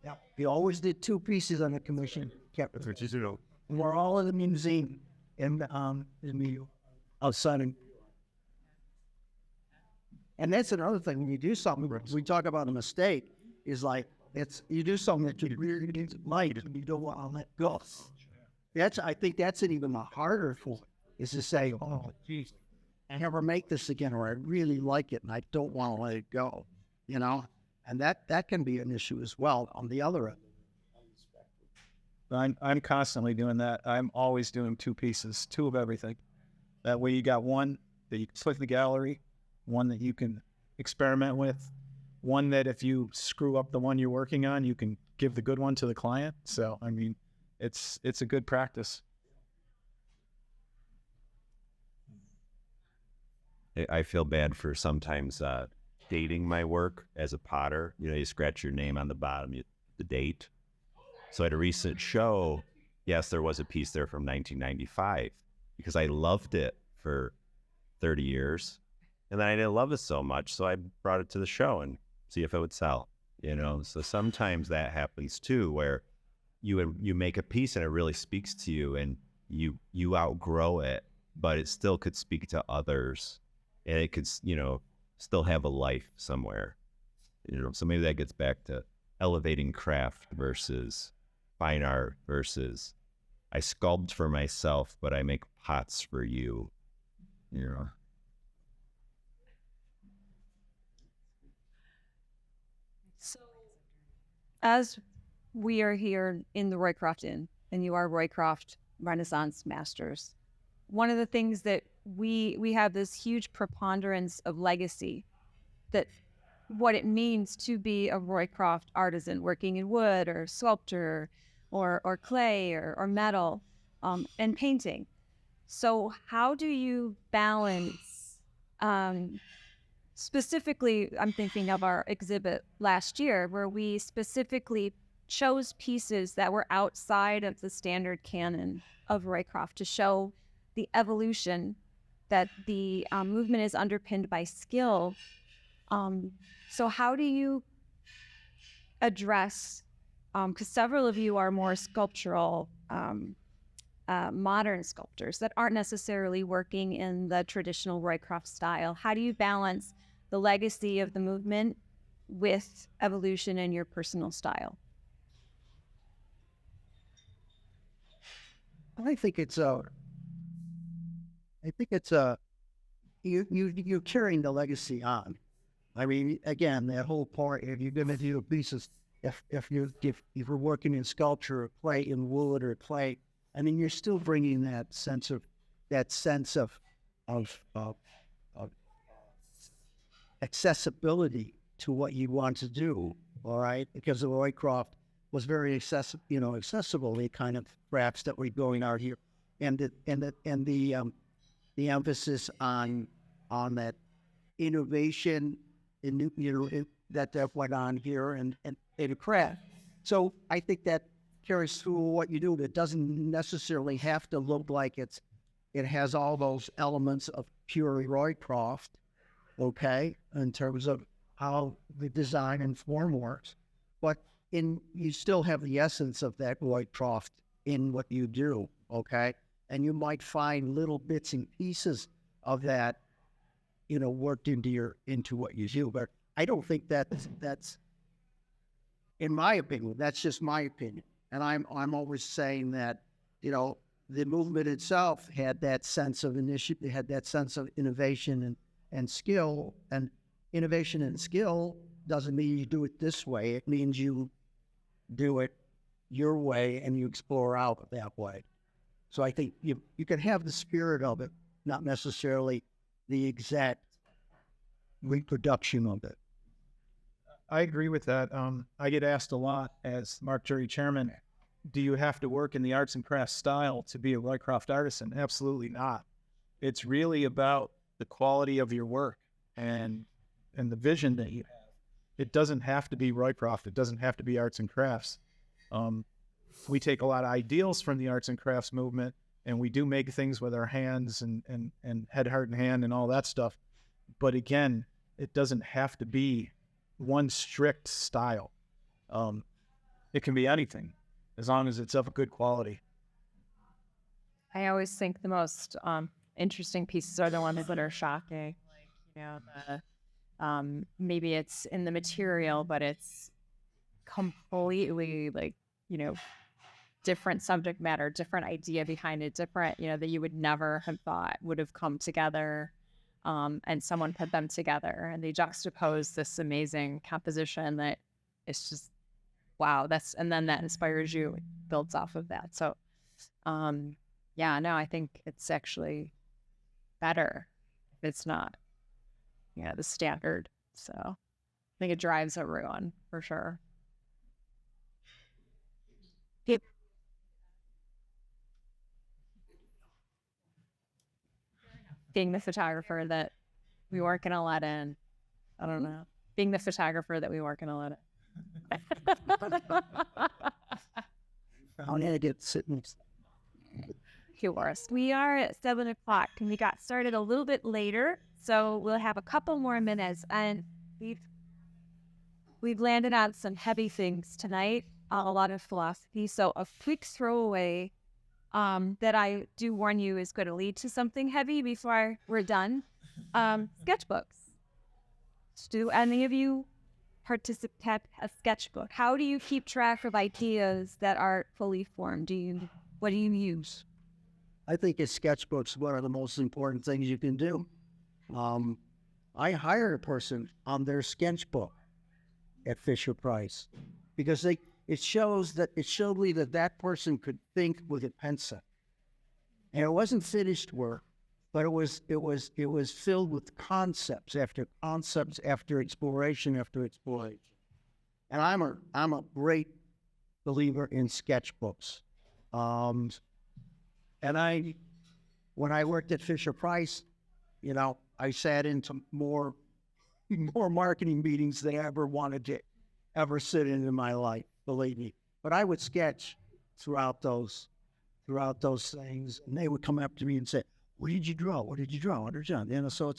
Yeah, he always did 2 pieces on a commission. Kept That's what you do. We're all in the museum outside of. And that's another thing when you do something. We talk about a mistake. Is like you do something that you really didn't like and you don't want to let go. I think that's an even harder for is to say, oh, geez, I never make this again, or I really like it and I don't want to let it go. And that can be an issue as well on the other end. I'm constantly doing that. I'm always doing 2 pieces, 2 of everything. That way you got one that you can put in the gallery, one that you can experiment with, one that if you screw up the one you're working on, you can give the good one to the client. So, I mean, it's a good practice. I feel bad for sometimes dating my work as a potter. You scratch your name on the bottom, the date. So at a recent show, yes, there was a piece there from 1995 because I loved it for 30 years. And then I didn't love it so much, so I brought it to the show and see if it would sell. So sometimes that happens too, where you make a piece and it really speaks to you and you outgrow it, but it still could speak to others and it could, still have a life somewhere. So maybe that gets back to elevating craft versus fine art versus I sculpt for myself, but I make pots for you. So, as we are here in the Roycroft Inn, and you are Roycroft Renaissance Masters, one of the things that we have this huge preponderance of legacy, that what it means to be a Roycroft artisan working in wood or sculpture or clay or metal and painting. So how do you balance, specifically, I'm thinking of our exhibit last year where we specifically chose pieces that were outside of the standard canon of Roycroft to show the evolution that the movement is underpinned by skill. So how do you address, because several of you are more sculptural, modern sculptors that aren't necessarily working in the traditional Roycroft style. How do you balance the legacy of the movement with evolution in your personal style? I think it's you're carrying the legacy on. I mean, again, that whole part. If you're going to do pieces, if you're working in sculpture or clay, in wood or clay, I mean, you're still bringing that sense of accessibility to what you want to do. All right, because the Roycroft was very accessible. The kind of crafts that we're going out here, and the emphasis on that innovation that went on here and a craft. So I think that carries through what you do. It doesn't necessarily have to look like it has all those elements of pure Roycroft, okay, in terms of how the design and form works. But you still have the essence of that Roycroft in what you do, okay? And you might find little bits and pieces of that, worked into what you do. But I don't think that's in my opinion. That's just my opinion. And I'm always saying that, the movement itself had that sense of initiative, had that sense of innovation and skill. And innovation and skill doesn't mean you do it this way. It means you do it your way and you explore out that way. So I think you can have the spirit of it, not necessarily the exact reproduction of it. I agree with that. I get asked a lot as Mark Jury chairman, do you have to work in the arts and crafts style to be a Roycroft artisan? Absolutely not. It's really about the quality of your work and the vision that you have. It doesn't have to be Roycroft. It doesn't have to be arts and crafts. We take a lot of ideals from the arts and crafts movement, and we do make things with our hands and head, heart, and hand and all that stuff. But again, it doesn't have to be one strict style. It can be anything, as long as it's of a good quality. I always think the most interesting pieces are the ones that are shocking. Like, you know, maybe it's in the material, but it's completely like, you know, different subject matter, different idea behind it, different, you know, that you would never have thought would have come together. And someone put them together and they juxtapose this amazing composition that is just, wow, and then that inspires you, it builds off of that. So, yeah, no, I think it's actually better if it's not, you know, the standard. So I think it drives everyone for sure. Being the photographer that we weren't going to let in. I don't know. Being the photographer that we weren't going to let in. I'm gonna get sitting. We are at 7 o'clock and we got started a little bit later, so we'll have a couple more minutes. And we've landed on some heavy things tonight, a lot of philosophy. So a quick throwaway that I do warn you is going to lead to something heavy before we're done. Sketchbooks. Do any of you participate a sketchbook? How do you keep track of ideas that aren't fully formed? What do you use? I think a sketchbook's one of the most important things you can do. I hired a person on their sketchbook at Fisher Price because it showed me that person could think with a pencil, and it wasn't finished work, but it was filled with concepts after exploration after exploration. And I'm a great believer in sketchbooks. And when I worked at Fisher Price, you know, I sat into more marketing meetings than I ever wanted to ever sit in my life, believe me. But I would sketch throughout those things, and they would come up to me and say, "What did you draw? What did you draw? What did you draw?" You know, so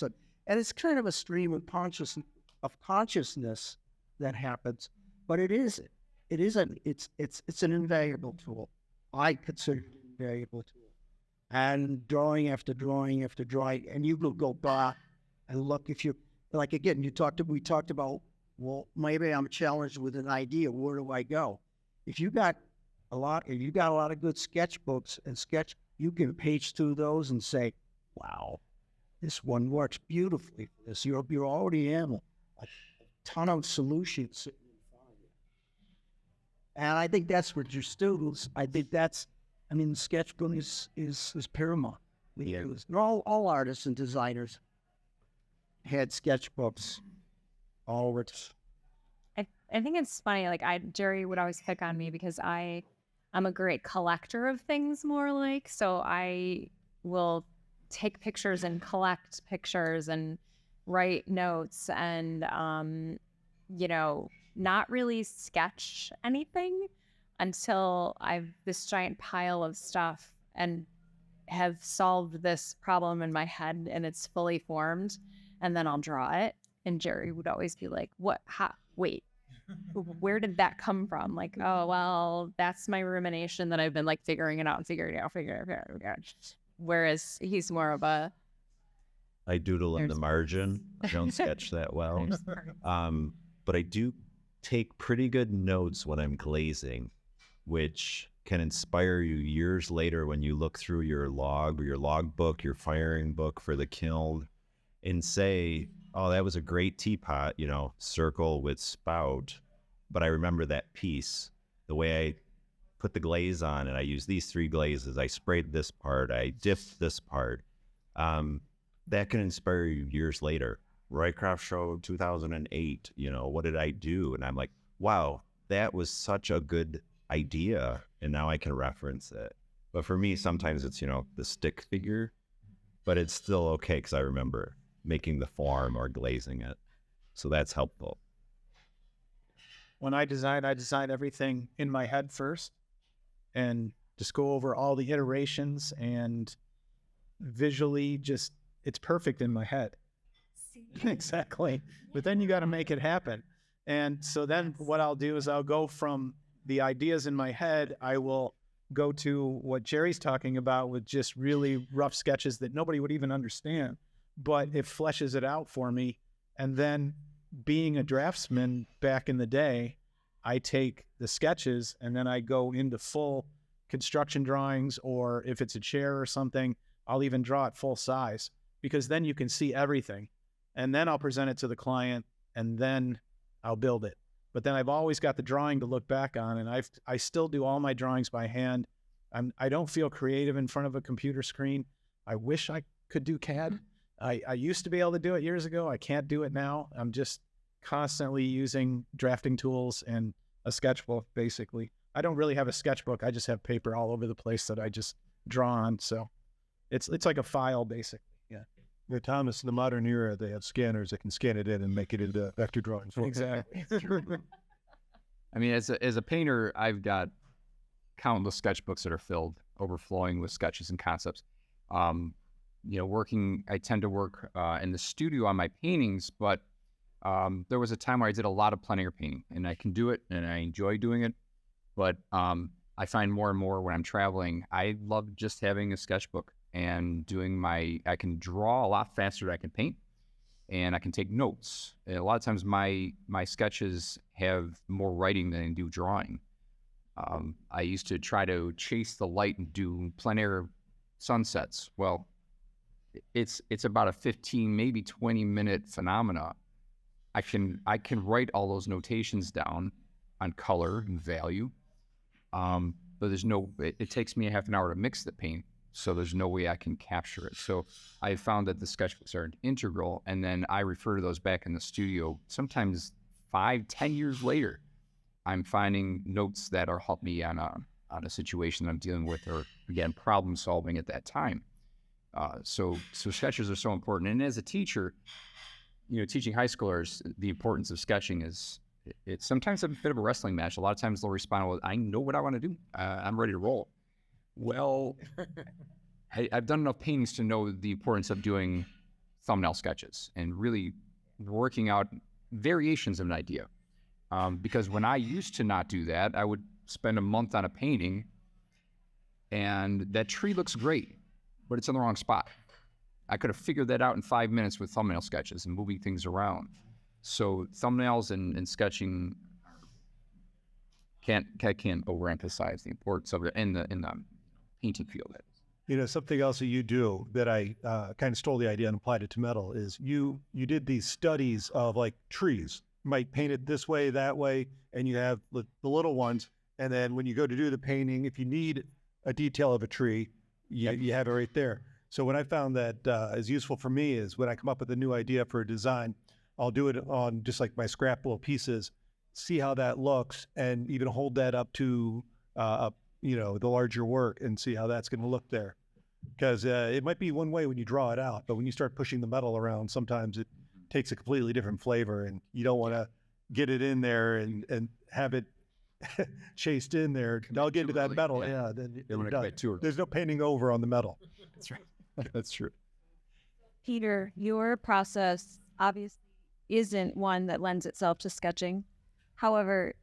it's kind of a stream of consciousness that happens, but it's an invaluable tool. I consider it an invaluable tool. And drawing after drawing after drawing, and you will go back and look. If you like, again, we talked about, well, maybe I'm challenged with an idea. Where do I go? If you got a lot of good sketchbooks and you can page through those and say, wow, this one works beautifully for this. You're already in a ton of solutions sitting in front of you. And I think that's what your students, the sketchbook is paramount. All artists and designers had sketchbooks all over. I think it's funny, like Jerry would always pick on me because I'm a great collector of things, more like, so I will take pictures and collect pictures and write notes and you know, not really sketch anything until I've this giant pile of stuff and have solved this problem in my head and it's fully formed, and then I'll draw it. And Jerry would always be like, "What? Wait, where did that come from?" Like, "Oh, well, that's my rumination that I've been like figuring it out. Whereas he's more of a, I doodle in the margin. I don't sketch that well. But I do take pretty good notes when I'm glazing, which can inspire you years later when you look through your log or your log book, your firing book for the kiln, and say, oh, that was a great teapot, you know, circle with spout. But I remember that piece, the way I put the glaze on and I used these 3 glazes. I sprayed this part, I dipped this part. That can inspire you years later. Roycroft Show 2008, you know, what did I do? And I'm like, wow, that was such a good idea. And now I can reference it. But for me, sometimes it's, you know, the stick figure, but it's still okay because I remember making the form or glazing it. So that's helpful. When I design everything in my head first and just go over all the iterations and visually just, it's perfect in my head. Exactly. But then you got to make it happen. And so then what I'll do is I'll go from the ideas in my head, I will go to what Jerry's talking about with just really rough sketches that nobody would even understand, but it fleshes it out for me. And then being a draftsman back in the day, I take the sketches and then I go into full construction drawings, or if it's a chair or something, I'll even draw it full size, because then you can see everything. And then I'll present it to the client and then I'll build it. But then I've always got the drawing to look back on, and I still do all my drawings by hand. I don't feel creative in front of a computer screen. I wish I could do CAD. I used to be able to do it years ago. I can't do it now. I'm just constantly using drafting tools and a sketchbook, basically. I don't really have a sketchbook. I just have paper all over the place that I just draw on. So it's like a file, basically. Yeah. Yeah, Thomas, in the modern era, they have scanners that can scan it in and make it into vector drawings. Exactly. I mean, as a painter, I've got countless sketchbooks that are filled, overflowing with sketches and concepts. You know, I tend to work in the studio on my paintings, but there was a time where I did a lot of plein air painting, and I can do it, and I enjoy doing it. But I find more and more when I'm traveling, I love just having a sketchbook and I can draw a lot faster than I can paint, and I can take notes. And a lot of times my sketches have more writing than I do drawing. I used to try to chase the light and do plein air sunsets. Well, it's about a 15, maybe 20-minute phenomena. I can write all those notations down on color and value, but it takes me a half an hour to mix the paint, so there's no way I can capture it. So I found that the sketchbooks are integral, and then I refer to those back in the studio. Sometimes 5-10 years later, I'm finding notes that are help me on a situation that I'm dealing with, or again, problem solving at that time. So sketches are so important. And as a teacher, you know, teaching high schoolers, the importance of sketching is, it's sometimes a bit of a wrestling match. A lot of times they'll respond, well, I know what I want to do. I'm ready to roll. Well, I've done enough paintings to know the importance of doing thumbnail sketches and really working out variations of an idea. Because when I used to not do that, I would spend a month on a painting and that tree looks great, but it's in the wrong spot. I could have figured that out in 5 minutes with thumbnail sketches and moving things around. So thumbnails and sketching can't overemphasize the importance of it in the painting field. You know, something else that you do that I kind of stole the idea and applied it to metal is you did these studies of like trees. You might paint it this way, that way, and you have the little ones. And then when you go to do the painting, if you need a detail of a tree, you have it right there. So what I found that is useful for me is when I come up with a new idea for a design, I'll do it on just like my scrap little pieces, see how that looks, and even hold that up to you know, the larger work and see how that's going to look there. Because it might be one way when you draw it out, but when you start pushing the metal around, sometimes it takes a completely different flavor, and you don't want to get it in there and have it chased in there. I'll get into that metal. Then there's no painting over on the metal. That's right. That's true. Peter, your process obviously isn't one that lends itself to sketching. However,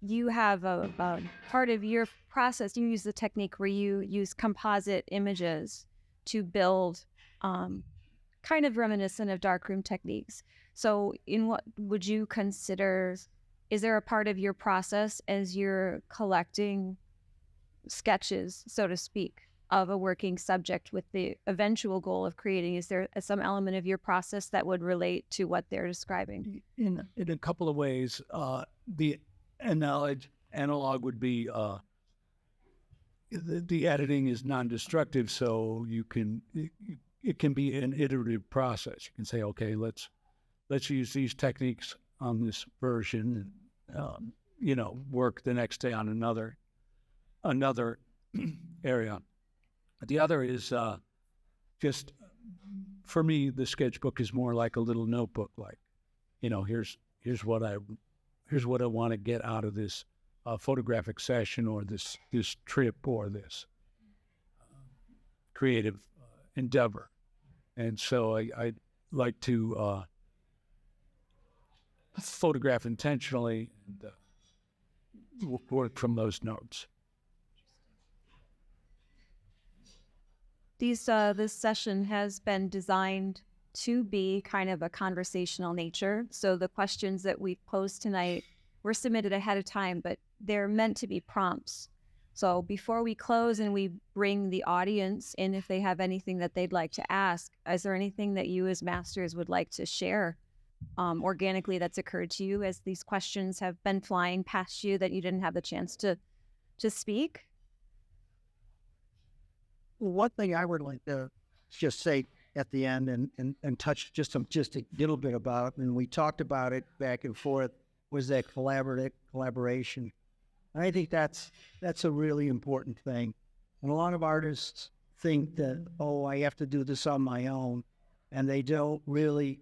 you have a part of your process, you use the technique where you use composite images to build kind of reminiscent of darkroom techniques. So in what would you consider, is there a part of your process as you're collecting sketches, so to speak, of a working subject with the eventual goal of creating? Is there some element of your process that would relate to what they're describing? In a couple of ways. The analog would be the editing is non-destructive, so it can be an iterative process. You can say, okay, let's use these techniques on this version, and work the next day on another area. The other is just, for me, the sketchbook is more like a little notebook. Like, here's what I want to get out of this photographic session, or this trip, or this creative endeavor. And so I like to photograph intentionally and work from those notes. This session has been designed to be kind of a conversational nature. So the questions that we've posed tonight were submitted ahead of time, but they're meant to be prompts. So before we close and we bring the audience in, if they have anything that they'd like to ask, is there anything that you as masters would like to share organically that's occurred to you as these questions have been flying past you that you didn't have the chance to speak? One thing I would like to just say at the end and touch just a little bit about, and we talked about it back and forth, was that collaboration. And I think that's a really important thing. And a lot of artists think that, oh, I have to do this on my own, and they don't really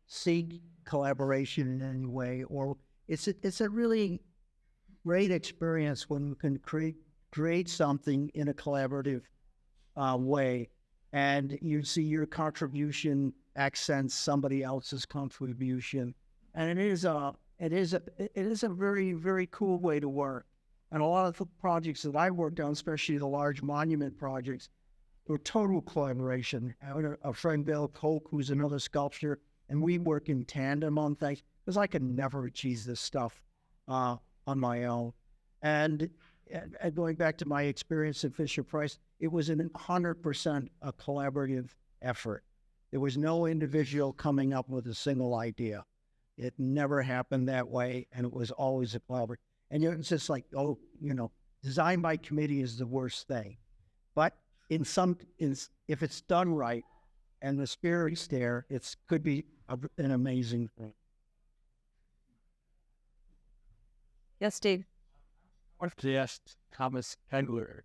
seek collaboration in any way. Or it's a really great experience when you can create something in a collaborative way, and you see your contribution accents somebody else's contribution, and it is a very, very cool way to work. And a lot of the projects that I worked on, especially the large monument projects, were total collaboration. I have a friend, Bill Koch, who's another sculptor, and we work in tandem on things, because I could never achieve this stuff on my own. And going back to my experience at Fisher-Price, it was 100% a collaborative effort. There was no individual coming up with a single idea. It never happened that way, and it was always a collaborative. And it's just like, design by committee is the worst thing. But if it's done right and the spirit's there, it could be an amazing thing. Yes, Dave. I wanted to ask Thomas Kegler,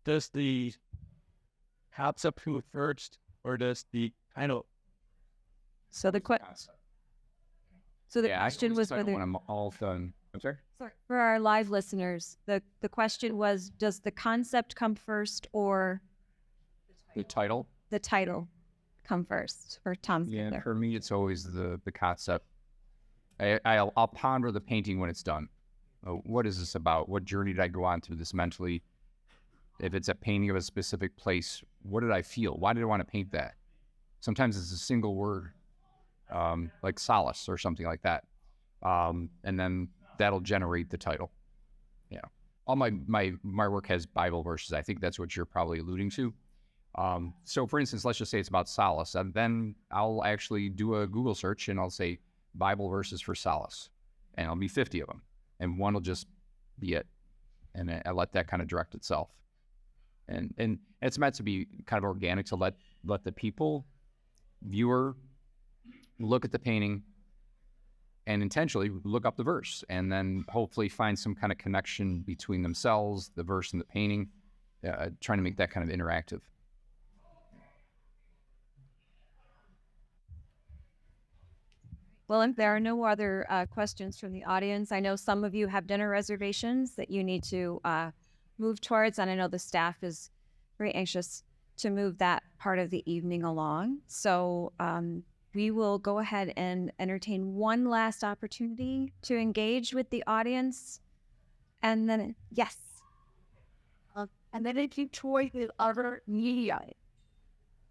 does the concept come first, or does the title? So the question was whether, when I'm all done. I'm sorry? for our live listeners, the question was, does the concept come first or The title? the title come first for Tom Yeah, Kegler? for me, it's always the concept. I'll ponder the painting when it's done. What is this about? What journey did I go on through this mentally? If it's a painting of a specific place, what did I feel? Why did I want to paint that? Sometimes it's a single word, like solace or something like that. And then that'll generate the title. Yeah. All my work has Bible verses. I think that's what you're probably alluding to. So for instance, let's just say it's about solace, and then I'll actually do a Google search and I'll say Bible verses for solace, and I'll be 50 of them, and one will just be it. And I let that kind of direct itself. And it's meant to be kind of organic, to let the viewer look at the painting and intentionally look up the verse, and then hopefully find some kind of connection between themselves, the verse, and the painting, trying to make that kind of interactive. Well, if there are no other questions from the audience, I know some of you have dinner reservations that you need to move towards, and I know the staff is very anxious to move that part of the evening along. So we will go ahead and entertain one last opportunity to engage with the audience. And then, yes. And then if you toy with other media,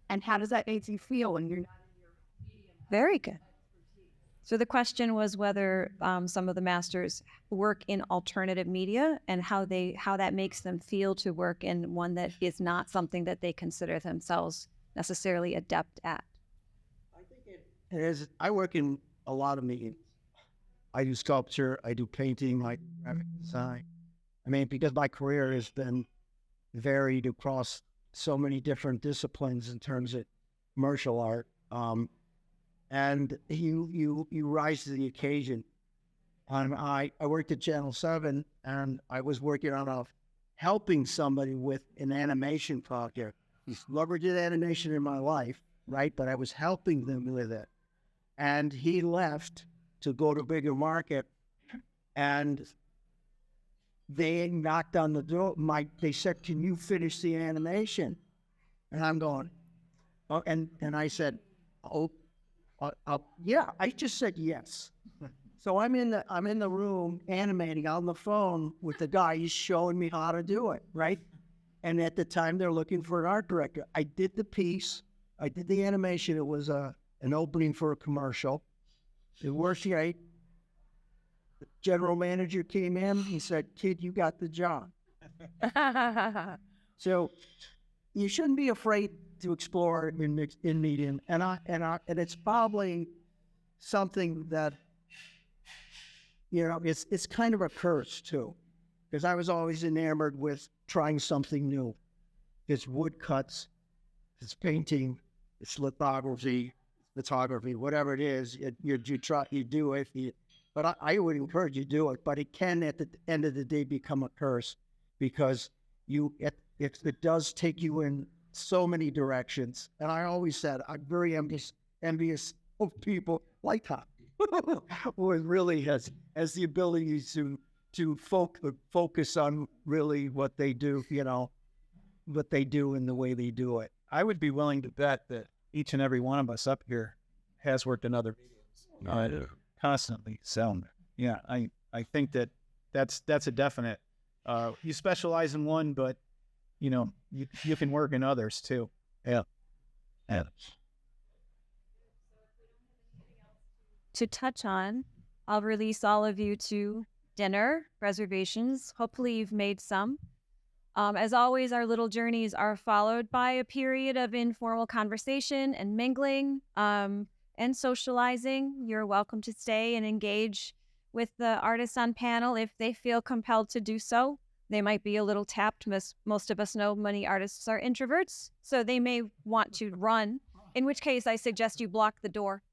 and how does that make you feel when you're not in your medium? Very good. So the question was whether some of the masters work in alternative media and how that makes them feel to work in one that is not something that they consider themselves necessarily adept at. I think it is. I work in a lot of mediums. I do sculpture, I do painting, I do graphic design. I mean, because my career has been varied across so many different disciplines in terms of commercial art. And you rise to the occasion. I worked at Channel 7, and I was working on helping somebody with an animation project. Never did animation in my life, right? But I was helping them with it. And he left to go to bigger market, and they knocked on the door. They said, "Can you finish the animation?" And I'm going, oh, and I said, "Oh, yeah." I just said yes. So I'm in the room animating on the phone with the guy. He's showing me how to do it, right? And at the time, they're looking for an art director. I did the piece. I did the animation. It was an opening for a commercial. It worked great. The general manager came in. He said, "Kid, you got the job." So you shouldn't be afraid to explore in medium. And it's probably something that, it's kind of a curse too, because I was always enamored with trying something new. It's woodcuts, it's painting, it's lithography, whatever it is. You do it. But I would encourage you to do it. But it can, at the end of the day, become a curse, because it does take you in so many directions. And I always said I'm very envious of people like Tami, who really has the ability to focus on really what they do, what they do and the way they do it. I would be willing to bet that each and every one of us up here has worked in other mediums. Constantly. So, yeah, I think that's a definite. You specialize in one, but you can work in others too. Yeah. To touch on, I'll release all of you to dinner reservations. Hopefully you've made some. As always, our little journeys are followed by a period of informal conversation and mingling and socializing. You're welcome to stay and engage with the artists on panel if they feel compelled to do so. They might be a little tapped. Most of us know many artists are introverts, so they may want to run, in which case I suggest you block the door.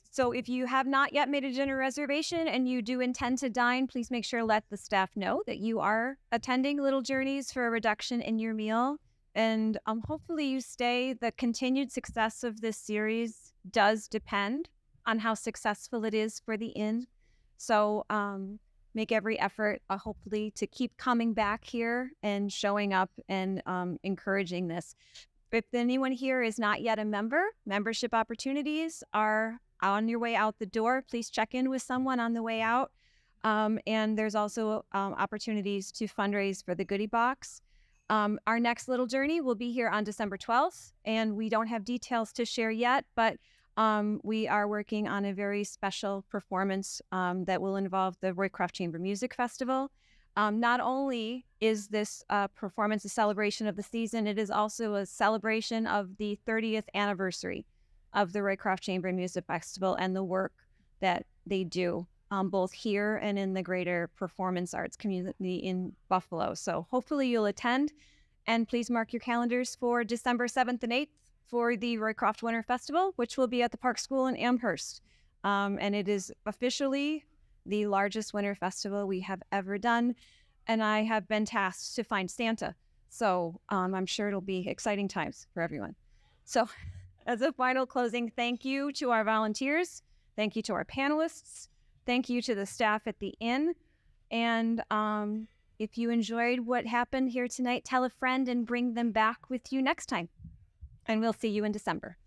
So if you have not yet made a dinner reservation and you do intend to dine, please make sure to let the staff know that you are attending Little Journeys for a reduction in your meal. And hopefully you stay. The continued success of this series does depend on how successful it is for the inn. So make every effort, hopefully, to keep coming back here and showing up and encouraging this. If anyone here is not yet a member, membership opportunities are on your way out the door. Please check in with someone on the way out. And there's also opportunities to fundraise for the goodie box. Our next little journey will be here on December 12th, and we don't have details to share yet, but we are working on a very special performance that will involve the Roycroft Chamber Music Festival. Not only is this performance a celebration of the season, it is also a celebration of the 30th anniversary of the Roycroft Chamber Music Festival and the work that they do both here and in the greater performance arts community in Buffalo. So hopefully you'll attend, and please mark your calendars for December 7th and 8th for the Roycroft Winter Festival, which will be at the Park School in Amherst. And it is officially the largest winter festival we have ever done, and I have been tasked to find Santa. So I'm sure it'll be exciting times for everyone. So as a final closing, thank you to our volunteers. Thank you to our panelists. Thank you to the staff at the inn. And if you enjoyed what happened here tonight, tell a friend and bring them back with you next time. And we'll see you in December.